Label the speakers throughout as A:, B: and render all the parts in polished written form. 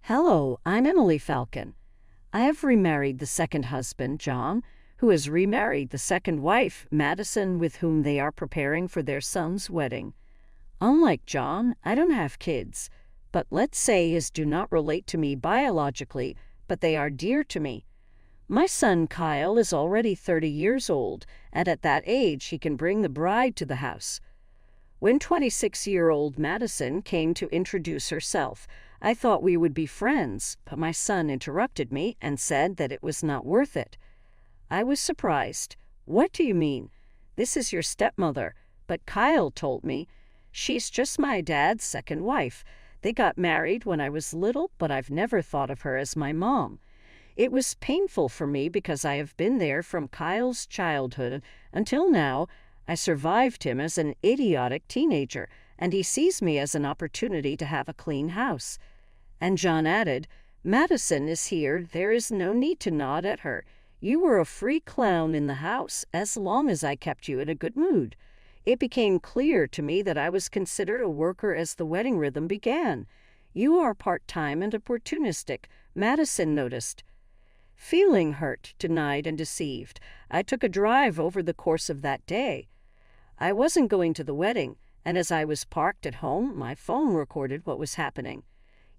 A: Hello, I'm Emily Falcon. I have remarried the second husband, John, who has remarried the second wife, Madison, with whom they are preparing for their son's wedding. Unlike John, I don't have kids, but let's say his do not relate to me biologically, but they are dear to me. My son Kyle is already 30 years old, and at that age he can bring the bride to the house. When 26-year-old Madison came to introduce herself, I thought we would be friends, but my son interrupted me and said that it was not worth it. I was surprised. What do you mean? This is your stepmother, but Kyle told me. She's just my dad's second wife. They got married when I was little, but I've never thought of her as my mom. It was painful for me because I have been there from Kyle's childhood until now. I survived him as an idiotic teenager, and he sees me as an opportunity to have a clean house. And John added, Madison is here. There is no need to nod at her. You were a free clown in the house as long as I kept you in a good mood. It became clear to me that I was considered a worker as the wedding rhythm began. You are part-time and opportunistic, Madison noticed. Feeling hurt, denied, and deceived, I took a drive over the course of that day. I wasn't going to the wedding, and as I was parked at home, my phone recorded what was happening.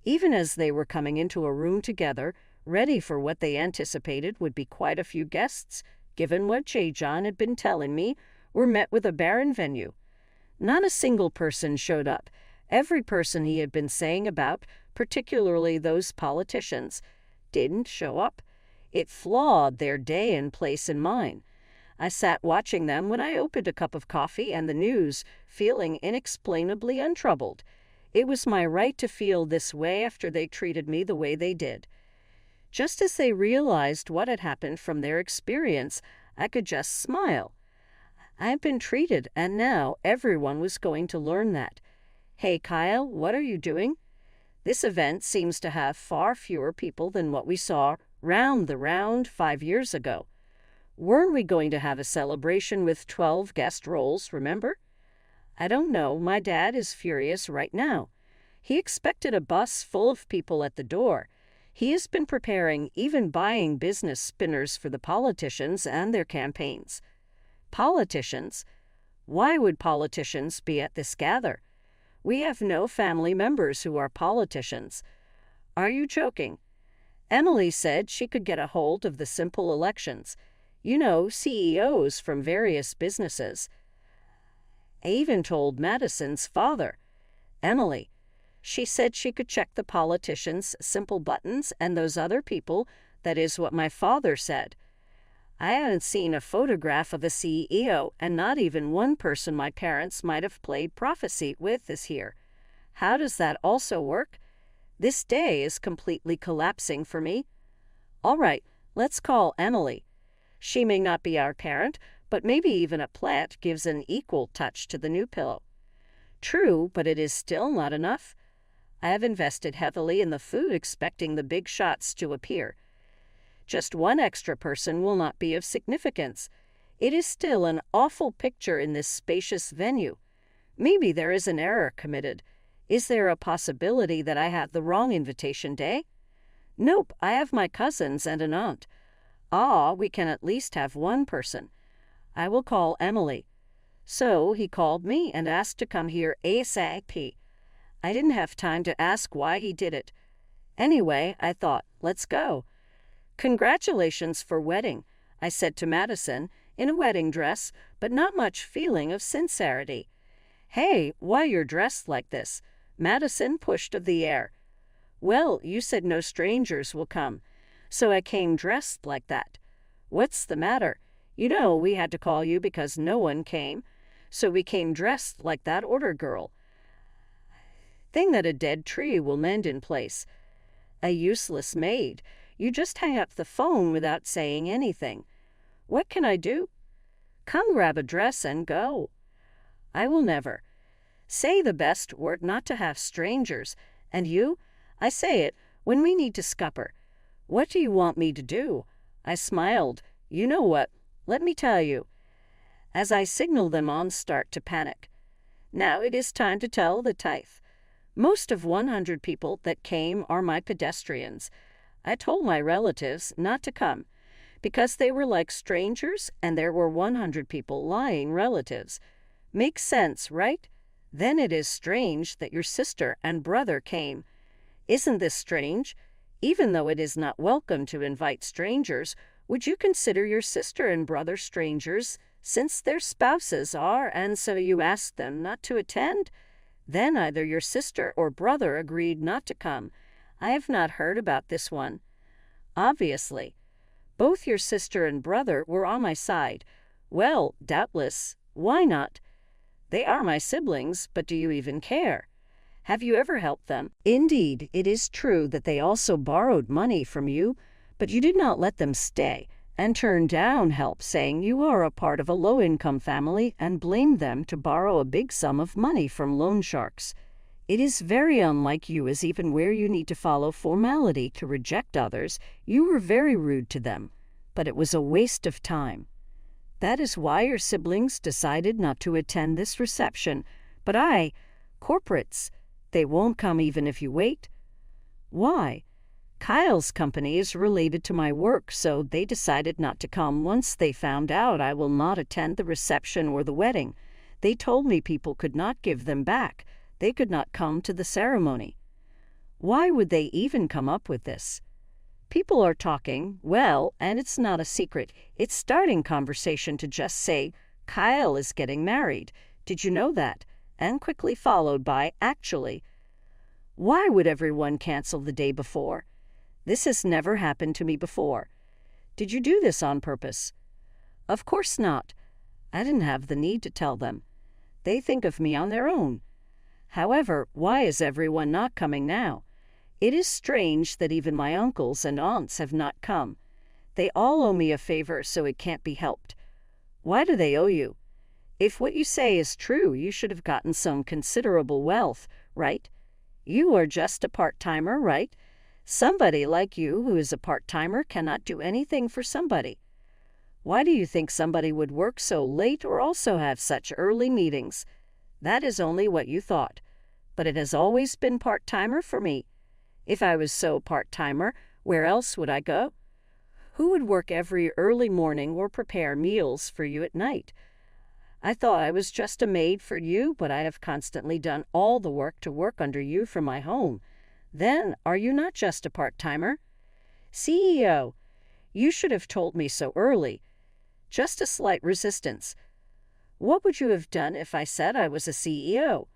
A: Even as they were coming into a room together, ready for what they anticipated would be quite a few guests, given what J. John had been telling me, were met with a barren venue. Not a single person showed up. Every person he had been saying about, particularly those politicians, didn't show up. It flawed their day and place in mine. I sat watching them when I opened a cup of coffee and the news, feeling inexplainably untroubled. It was my right to feel this way after they treated me the way they did. Just as they realized what had happened from their experience, I could just smile. I have been treated, and now everyone was going to learn that. Hey, Kyle, what are you doing? This event seems to have far fewer people than what we saw round 5 years ago. Weren't we going to have a celebration with 12 guest roles, remember? I don't know. My dad is furious right now. He expected a bus full of people at the door. He has been preparing, even buying business spinners for the politicians and their campaigns. Politicians? Why would politicians be at this gather? We have no family members who are politicians. Are you joking? Emily said she could get a hold of the simple elections. You know, CEOs from various businesses. I even told Madison's father, Emily. She said she could check the politicians' simple buttons and those other people. That is what my father said. I haven't seen a photograph of a CEO, and not even one person my parents might have played prophecy with is here. How does that also work? This day is completely collapsing for me. All right, let's call Emily. She may not be our parent, but maybe even a plant gives an equal touch to the new pillow. True, but it is still not enough. I have invested heavily in the food expecting the big shots to appear. Just one extra person will not be of significance. It is still an awful picture in this spacious venue. Maybe there is an error committed. Is there a possibility that I had the wrong invitation day? Nope, I have my cousins and an aunt. We can at least have one person. I will call Emily. So he called me and asked to come here ASAP. I didn't have time to ask why he did it. Anyway, I thought, let's go. Congratulations for wedding, I said to Madison, in a wedding dress, but not much feeling of sincerity. Hey, why you're dressed like this? Madison pushed of the air. Well, you said no strangers will come, so I came dressed like that. What's the matter? You know we had to call you because no one came, so we came dressed like that order girl. Thing that a dead tree will mend in place. A useless maid. You just hang up the phone without saying anything. What can I do? Come grab a dress and go. I will never. Say the best word not to have strangers. And you? I say it when we need to scupper. What do you want me to do? I smiled. You know what? Let me tell you. As I signaled them on start to panic. Now it is time to tell the tithe. Most of 100 people that came are my pedestrians. I told my relatives not to come because they were like strangers and there were 100 people lying relatives. Makes sense, right? Then it is strange that your sister and brother came. Isn't this strange? Even though it is not welcome to invite strangers, would you consider your sister and brother strangers since their spouses are, and so you asked them not to attend? Then either your sister or brother agreed not to come. I have not heard about this one. Obviously, both your sister and brother were on my side. Well, doubtless. Why not? They are my siblings, but do you even care? Have you ever helped them? Indeed, it is true that they also borrowed money from you, but you did not let them stay and turn down help, saying you are a part of a low-income family and blamed them to borrow a big sum of money from loan sharks. It is very unlike you, as even where you need to follow formality to reject others, you were very rude to them, but it was a waste of time. That is why your siblings decided not to attend this reception. But corporates, they won't come even if you wait. Why? Kyle's company is related to my work, so they decided not to come once they found out I will not attend the reception or the wedding. They told me people could not give them back. They could not come to the ceremony. Why would they even come up with this? People are talking, well, and it's not a secret. It's starting conversation to just say, Kyle is getting married. Did you know that? And quickly followed by, actually. Why would everyone cancel the day before? This has never happened to me before. Did you do this on purpose? Of course not. I didn't have the need to tell them. They think of me on their own. However, why is everyone not coming now? It is strange that even my uncles and aunts have not come. They all owe me a favor, so it can't be helped. Why do they owe you? If what you say is true, you should have gotten some considerable wealth, right? You are just a part-timer, right? Somebody like you who is a part-timer cannot do anything for somebody. Why do you think somebody would work so late or also have such early meetings? That is only what you thought. But it has always been part-timer for me. If I was so part-timer, where else would I go? Who would work every early morning or prepare meals for you at night? I thought I was just a maid for you, but I have constantly done all the work to work under you from my home. Then, are you not just a part-timer? CEO, you should have told me so early. Just a slight resistance. What would you have done if I said I was a CEO?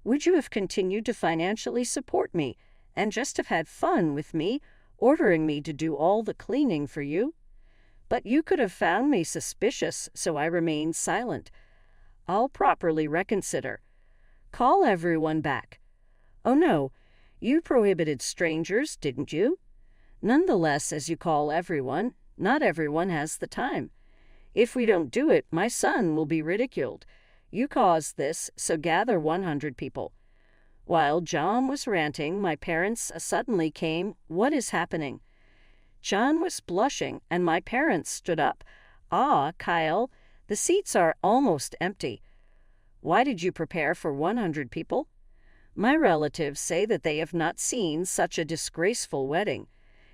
A: Would you have continued to financially support me and just have had fun with me, ordering me to do all the cleaning for you? But you could have found me suspicious, so I remained silent. I'll properly reconsider. Call everyone back. Oh no, you prohibited strangers, didn't you? Nonetheless, as you call everyone, not everyone has the time. If we don't do it, my son will be ridiculed. You caused this, so gather 100 people. While John was ranting, my parents suddenly came. What is happening? John was blushing, and my parents stood up. Ah, Kyle, the seats are almost empty. Why did you prepare for 100 people? My relatives say that they have not seen such a disgraceful wedding.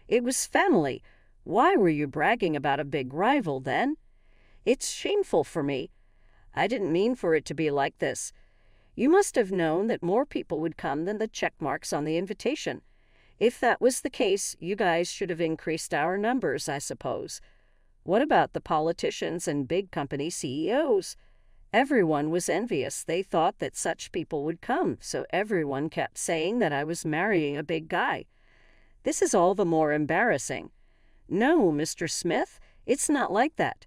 A: It was family. Why were you bragging about a big rival then? It's shameful for me. I didn't mean for it to be like this. You must have known that more people would come than the check marks on the invitation. If that was the case, you guys should have increased our numbers, I suppose. What about the politicians and big company CEOs? Everyone was envious. They thought that such people would come, so everyone kept saying that I was marrying a big guy. This is all the more embarrassing. No, Mr. Smith, it's not like that.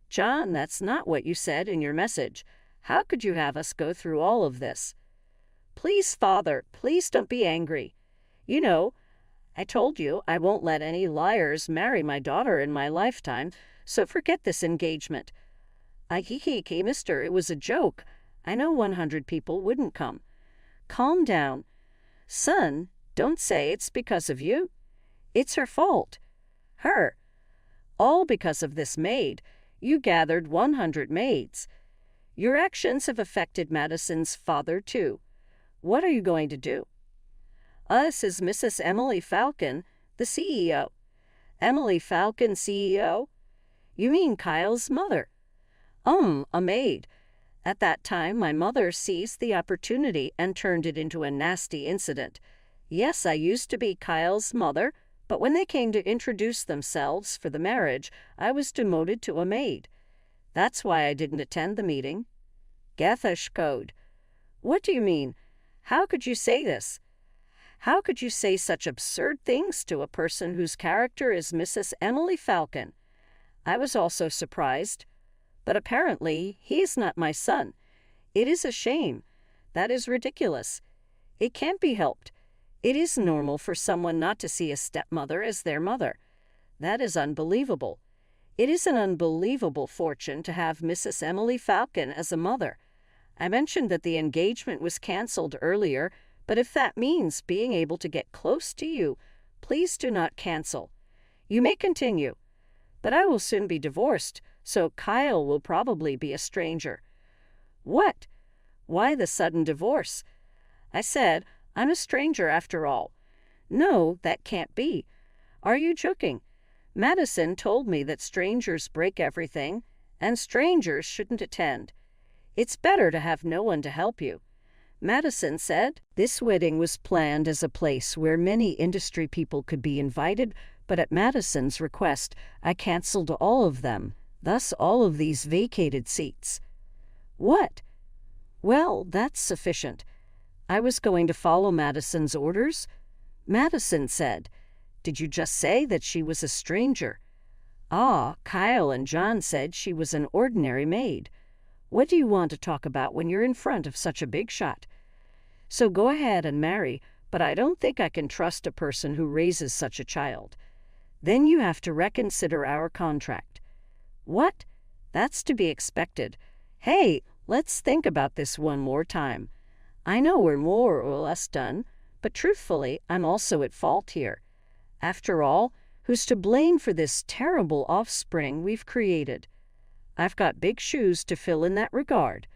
A: John, that's not what you said in your message. How could you have us go through all of this? Please, Father, please don't be angry. You know, I told you I won't let any liars marry my daughter in my lifetime, so forget this engagement. Mister, it was a joke. I know 100 people wouldn't come. Calm down. Son, don't say it's because of you. It's her fault. Her. All because of this maid. You gathered 100 maids. Your actions have affected Madison's father, too. What are you going to do?" "Us is Mrs. Emily Falcon, the CEO." "Emily Falcon, CEO? You mean Kyle's mother?" A maid. At that time, my mother seized the opportunity and turned it into a nasty incident. Yes, I used to be Kyle's mother, but when they came to introduce themselves for the marriage, I was demoted to a maid. That's why I didn't attend the meeting." "Gethish code. What do you mean? How could you say this? How could you say such absurd things to a person whose character is Mrs. Emily Falcon?" I was also surprised. "But apparently, he is not my son. It is a shame. That is ridiculous. It can't be helped. It is normal for someone not to see a stepmother as their mother. That is unbelievable. It is an unbelievable fortune to have Mrs. Emily Falcon as a mother. I mentioned that the engagement was canceled earlier, but if that means being able to get close to you, please do not cancel. You may continue. But I will soon be divorced, so Kyle will probably be a stranger." "What? Why the sudden divorce?" I said, "I'm a stranger after all." "No, that can't be. Are you joking? Madison told me that strangers break everything, and strangers shouldn't attend. It's better to have no one to help you." Madison said this wedding was planned as a place where many industry people could be invited, but at Madison's request, I canceled all of them, thus all of these vacated seats. "What?" "Well, that's sufficient. I was going to follow Madison's orders." Madison said, "Did you just say that she was a stranger?" "Ah, Kyle and John said she was an ordinary maid. What do you want to talk about when you're in front of such a big shot? So go ahead and marry, but I don't think I can trust a person who raises such a child. Then you have to reconsider our contract." "What? That's to be expected. Hey, let's think about this one more time. I know we're more or less done, but truthfully, I'm also at fault here. After all, who's to blame for this terrible offspring we've created? I've got big shoes to fill in that regard.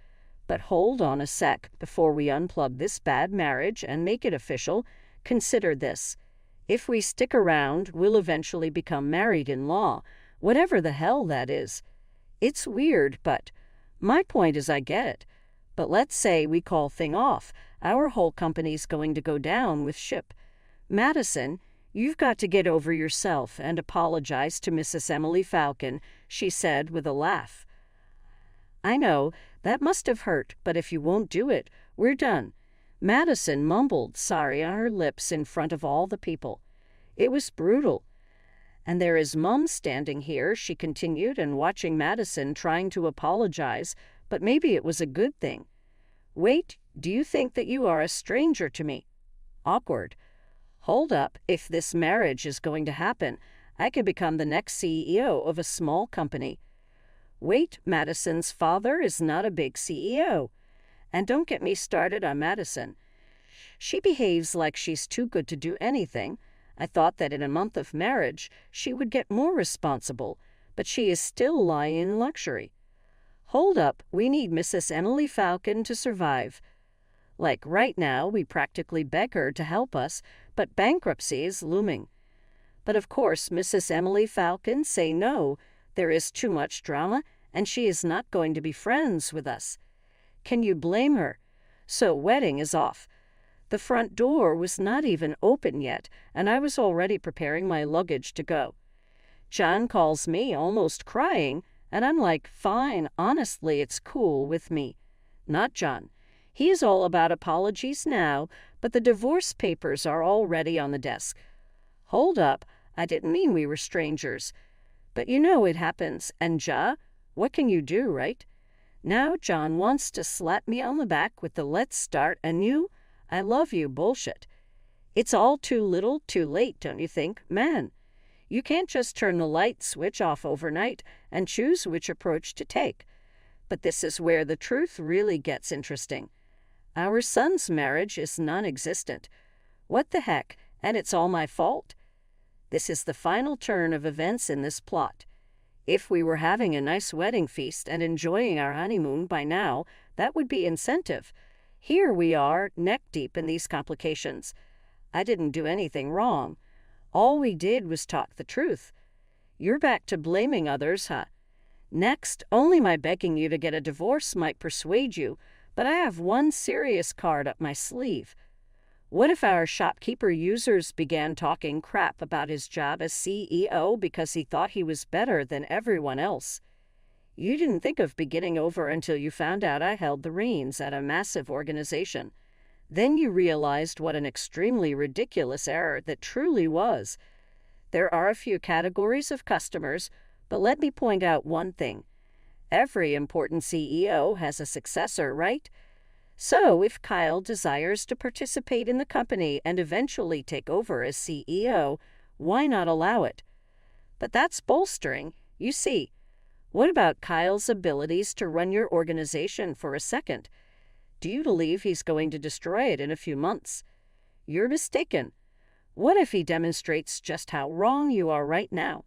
A: But hold on a sec before we unplug this bad marriage and make it official. Consider this. If we stick around, we'll eventually become married-in-law, whatever the hell that is. It's weird, but my point is I get it. But let's say we call thing off. Our whole company's going to go down with ship. Madison, you've got to get over yourself and apologize to Mrs. Emily Falcon," she said with a laugh. "I know, that must have hurt, but if you won't do it, we're done." Madison mumbled sorry on her lips in front of all the people. It was brutal. "And there is Mum standing here," she continued, and watching Madison trying to apologize, but maybe it was a good thing. "Wait, do you think that you are a stranger to me?" Awkward. "Hold up, if this marriage is going to happen, I could become the next CEO of a small company." "Wait, Madison's father is not a big CEO. And don't get me started on Madison. She behaves like she's too good to do anything. I thought that in a month of marriage, she would get more responsible, but she is still lying in luxury. Hold up, we need Mrs. Emily Falcon to survive. Like right now, we practically beg her to help us, but bankruptcy is looming. But of course, Mrs. Emily Falcon say no. There is too much drama, and she is not going to be friends with us. Can you blame her? So wedding is off. The front door was not even open yet, and I was already preparing my luggage to go. John calls me, almost crying, and I'm like, fine, honestly, it's cool with me. Not John. He is all about apologies now, but the divorce papers are already on the desk. Hold up, I didn't mean we were strangers. But you know it happens, and what can you do, right? Now John wants to slap me on the back with the let's start anew, I love you bullshit. It's all too little, too late, don't you think, man? You can't just turn the light switch off overnight and choose which approach to take. But this is where the truth really gets interesting. Our son's marriage is non-existent. What the heck, and it's all my fault? This is the final turn of events in this plot. If we were having a nice wedding feast and enjoying our honeymoon by now, that would be incentive. Here we are, neck deep in these complications. I didn't do anything wrong. All we did was talk the truth. You're back to blaming others, huh? Next, only my begging you to get a divorce might persuade you, but I have one serious card up my sleeve. What if our shopkeeper users began talking crap about his job as CEO because he thought he was better than everyone else? You didn't think of beginning over until you found out I held the reins at a massive organization. Then you realized what an extremely ridiculous error that truly was. There are a few categories of customers, but let me point out one thing. Every important CEO has a successor, right? So if Kyle desires to participate in the company and eventually take over as CEO, why not allow it? But that's bolstering. You see, what about Kyle's abilities to run your organization for a second? Do you believe he's going to destroy it in a few months? You're mistaken. What if he demonstrates just how wrong you are right now?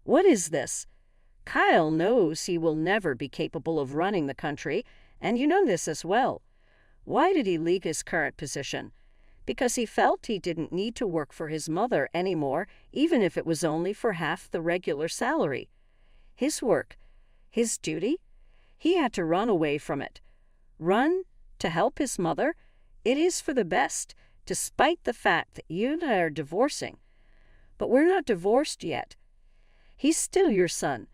A: What is this? Kyle knows he will never be capable of running the country, and you know this as well. Why did he leave his current position? Because he felt he didn't need to work for his mother anymore, even if it was only for half the regular salary. His work, his duty, he had to run away from it. Run to help his mother? It is for the best, despite the fact that you and I are divorcing. But we're not divorced yet. He's still your son.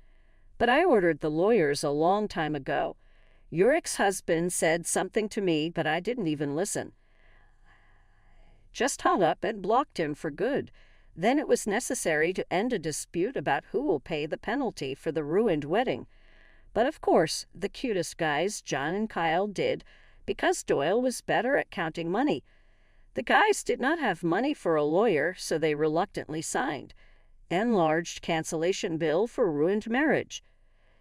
A: But I ordered the lawyers a long time ago. Your ex-husband said something to me, but I didn't even listen. Just hung up and blocked him for good. Then it was necessary to end a dispute about who will pay the penalty for the ruined wedding. But of course, the cutest guys, John and Kyle, did, because Doyle was better at counting money. The guys did not have money for a lawyer, so they reluctantly signed. Enlarged cancellation bill for ruined marriage.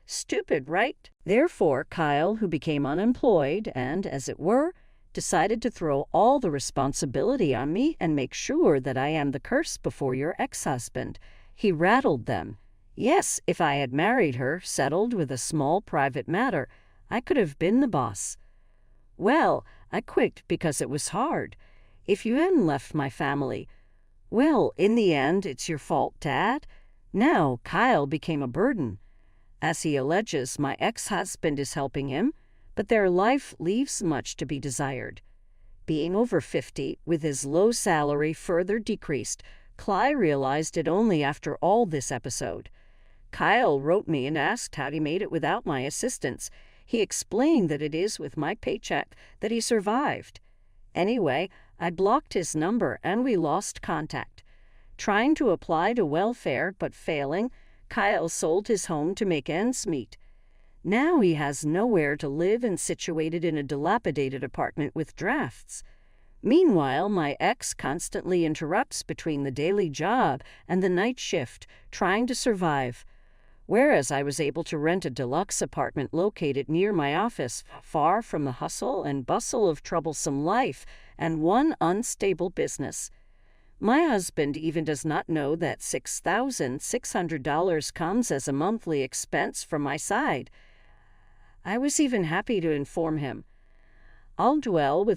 A: Stupid, right? Therefore, Kyle, who became unemployed and, as it were, decided to throw all the responsibility on me and make sure that I am the curse before your ex-husband. He rattled them. Yes, if I had married her, settled with a small private matter, I could have been the boss. Well, I quit because it was hard. If you hadn't left my family, well, in the end, it's your fault, Dad. Now, Kyle became a burden. As he alleges, my ex-husband is helping him, but their life leaves much to be desired. Being over 50, with his low salary further decreased, Cly realized it only after all this episode. Kyle wrote me and asked how he made it without my assistance. He explained that it is with my paycheck that he survived. Anyway, I blocked his number and we lost contact. Trying to apply to welfare but failing, Kyle sold his home to make ends meet. Now he has nowhere to live and situated in a dilapidated apartment with drafts. Meanwhile, my ex constantly interrupts between the daily job and the night shift, trying to survive. Whereas I was able to rent a deluxe apartment located near my office, far from the hustle and bustle of troublesome life and one unstable business. My husband even does not know that $6,600 comes as a monthly expense from my side. I was even happy to inform him. I'll dwell with